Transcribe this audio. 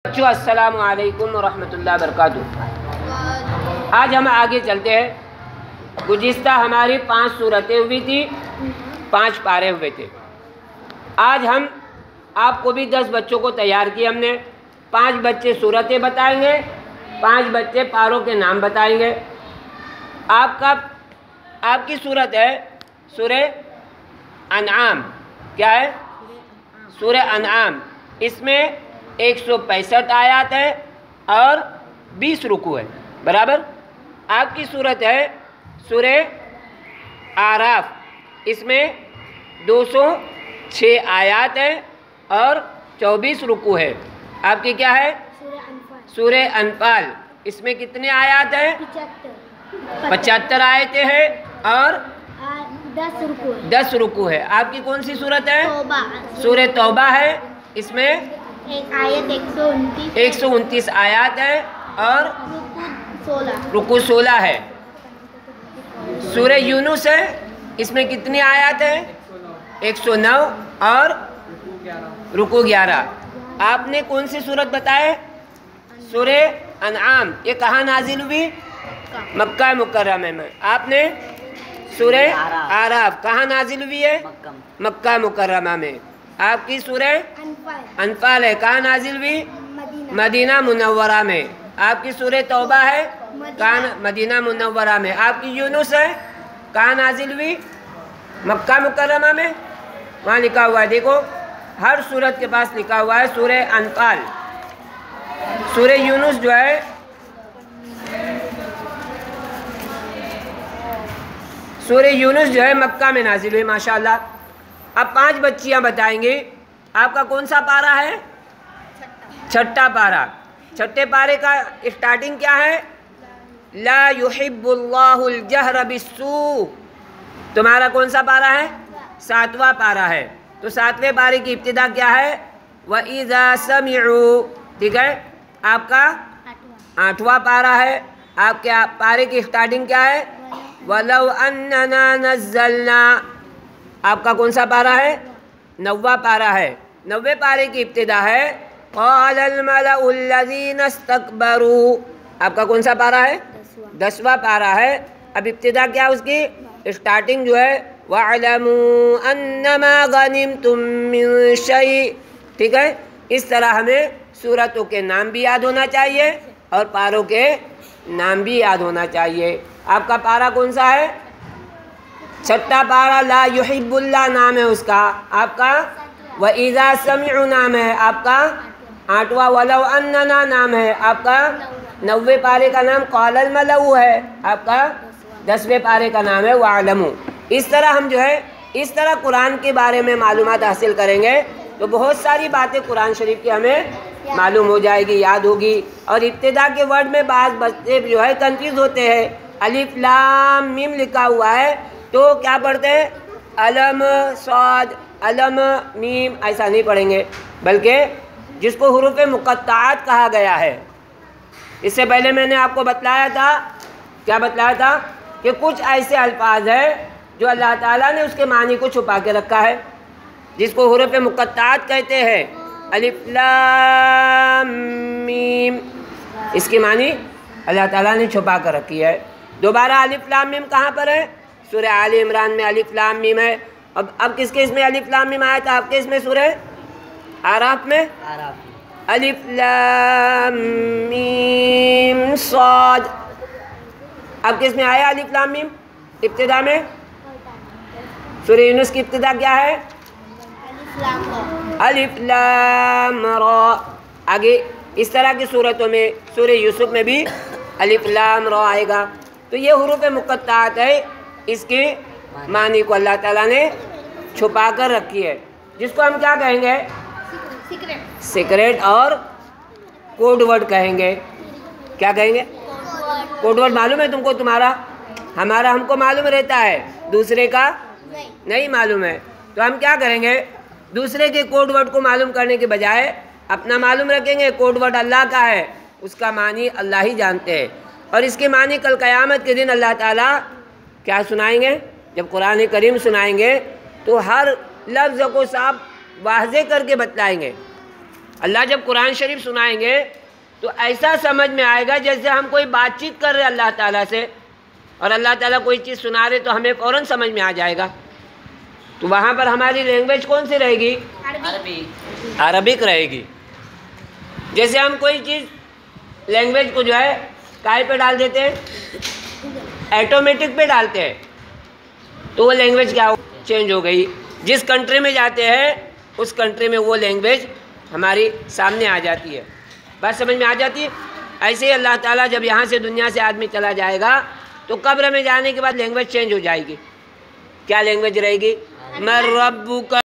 بچوں السلام علیکم ورحمۃ اللہ وبرکاتہ۔ آج ہم آگے چلتے ہیں۔ گزشتہ ہماری 5 صورتیں ہوئی تھی، 5 پارے ہوئے تھے۔ آج ہم آپ کو بھی 10 بچوں کو تیار کیا ہم نے۔ 5 بچے صورتیں بتائیں گے، 5 بچے پاروں کے نام بتائیں گے۔ آپ کی صورت ہے سورہ انعام۔ کیا ہے؟ سورہ انعام۔ اس میں 165 آیات ہے اور 20 رکوع ہے، برابر۔ آپ کی صورت ہے سورہ اعراف۔ اس میں 206 آیات ہے اور 24 رکوع ہے۔ آپ کی کیا ہے؟ سورہ انفال۔ اس میں کتنے آیات ہیں؟ 75 آیتیں ہیں اور 10 رکوع ہے۔ آپ کی کون سی صورت ہے؟ سورہ توبہ ہے۔ اس میں 129 آیات ہے اور رکوع 16 ہے۔ سورہ یونس ہے۔ اس میں کتنی آیات ہے؟ 109 اور رکوع 11۔ آپ نے کون سی صورت بتائے؟ سورہ انعام۔ یہ کہاں نازل ہوئی؟ مکہ مکرمہ میں۔ آپ نے سورہ اعراف کہاں نازل ہوئی ہے؟ مکہ مکرمہ میں۔ آپ کی سورہ انفال ہے، کہاں نازل ہوئی؟ مدینہ منورہ میں۔ آپ کی سورہ توبہ ہے، کہاں؟ مدینہ منورہ میں۔ آپ کی یونس ہے، کہاں نازل ہوئی؟ مکہ مکرمہ میں۔ وہاں لکھا ہوا ہے، دیکھو ہر سورت کے پاس لکھا ہوا ہے سورہ انفال۔ سورہ یونس جو ہے مکہ میں نازل ہوئی، ماشاءاللہ۔ اب 5 بچیاں بتائیں گے۔ آپ کا کون سا پارہ ہے؟ چھٹا پارہ۔ چھٹے پارے کا اسٹارٹنگ کیا ہے؟ لا يحب اللہ الجہر بالسوء۔ تمہارا کون سا پارہ ہے؟ 7واں پارہ ہے۔ تو 7ویں پارے کی ابتدا کیا ہے؟ وَإِذَا سَمِعُوا۔ ٹھیک ہے۔ آپ کا 8واں پارہ ہے۔ آپ کے پارے کی اسٹارٹنگ کیا ہے؟ وَلَوْ أَنَّنَا نَزَّلْنَا۔ آپ کا کون سا پارہ ہے؟ 9واں پارہ ہے۔ 9ویں پارے کی ابتدا ہے قَالَ الْمَلَأُ الَّذِينَ اسْتَكْبَرُوا۔ آپ کا کون سا پارہ ہے؟ 10واں پارہ ہے۔ اب ابتدا کیا اس کی؟ اسٹارٹنگ جو ہے وَاعْلَمُوا أَنَّمَا غَنِمْتُم مِّن شَيْءٍ۔ ٹھیک ہے۔ اس طرح ہمیں سورتوں کے نام بھی یاد ہونا چاہیے اور پاروں کے نام بھی یاد ہونا چاہیے۔ آپ کا پارہ کون سا ہے؟ چھٹا پارہ لا يحب اللہ نام ہے اس کا۔ آپ کا وَإِذَا سَمِعُوا نام ہے۔ آپ کا 8واں وَلَوْ أَنَّنَا نام ہے۔ آپ کا 9ویں پارے کا نام قَالَ الْمَلَأُ ہے۔ آپ کا 10ویں پارے کا نام ہے وَاعْلَمُوا۔ اس طرح ہم جو ہے اس طرح قرآن کے بارے میں معلومات حاصل کریں گے تو بہت ساری باتیں قرآن شریف کی ہمیں معلوم ہو جائے گی، یاد ہوگی۔ اور ابتدا کے ورڈ میں بعض بچے جو ہے کنفیوز ہوتے ہیں۔ الف لام میم لکھا ہوا ہے تو کیا پڑھتے ہیں؟ علم صاد علم میم، ایسا نہیں پڑھیں گے، بلکہ جس کو حروف مقطعات کہا گیا ہے۔ اس سے پہلے میں نے آپ کو بتلایا تھا، کیا بتلایا تھا؟ کہ کچھ ایسے الفاظ ہیں جو اللہ تعالیٰ نے اس کے معنی کو چھپا کے رکھا ہے، جس کو حروف مقطعات کہتے ہیں۔ الف لام میم، اس کی معنی اللہ تعالیٰ نے چھپا کر رکھی ہے۔ دوبارہ الف لام میم کہاں پر ہے؟ سورہ آل عمران میں الف لام میم ہے۔ اب کس کے اس میں الف لام میم آیا تھا؟ آپ کے اس میں سورہ اعراف میں الف لام میم صاد۔ اب کس میں آیا الف لام میم؟ ابتدا میں سورہ یونس کی ابتدا کیا ہے؟ الف لام را۔ آگے اس طرح کی صورتوں میں سورہ یوسف میں بھی الف لام را آئے گا۔ تو یہ حروف مقطعات ہے، اس کے معنی کو اللہ تعالیٰ نے چھپا کر رکھی ہے، جس کو ہم کیا کہیں گے؟ سیکریٹ اور کوڈ ورڈ کہیں گے۔ کیا کہیں گے؟ کوڈ ورڈ معلوم ہے تم کو؟ تمہارا ہمارا ہم کو معلوم رہتا ہے، دوسرے کا نہیں معلوم ہے۔ تو ہم کیا کریں گے؟ دوسرے کے کوڈ ورڈ کو معلوم کرنے کے بجائے اپنا معلوم رکھیں گے۔ کوڈ ورڈ اللہ کا ہے، اس کا معنی اللہ ہی جانتے ہیں، اور اس کے معنی کل قیامت کے دن اللہ تعالیٰ کیا سنائیں گے؟ جب قرآن کریم سنائیں گے تو ہر لفظ کو صاف واضح کر کے بتلائیں گے۔ اللہ جب قرآن شریف سنائیں گے تو ایسا سمجھ میں آئے گا جیسے ہم کوئی بات چیت کر رہے اللہ تعالیٰ سے، اور اللہ تعالیٰ کوئی چیز سنا رہے تو ہمیں فوراً سمجھ میں آ جائے گا. تو وہاں پر ہماری لینگویج کون سی رہے گی؟ عربک رہے گی. جیسے ہم کوئی چیز لینگویج کو جو ہے کائے پہ ڈال دیتے ہیں؟ ایٹومیٹک پہ ڈالتے ہیں، تو وہ لینگویج کیا چینج ہو گئی. جس کنٹری میں جاتے ہیں اس کنٹری میں وہ لینگویج ہماری سامنے آ جاتی ہے. بات سمجھ میں آ جاتی ہے؟ ایسے ہی اللہ تعالیٰ جب یہاں سے دنیا سے آدمی چلا جائے گا تو قبر میں جانے کے بعد لینگویج چینج ہو جائے گی. کیا لینگویج رہے گی؟ من ربک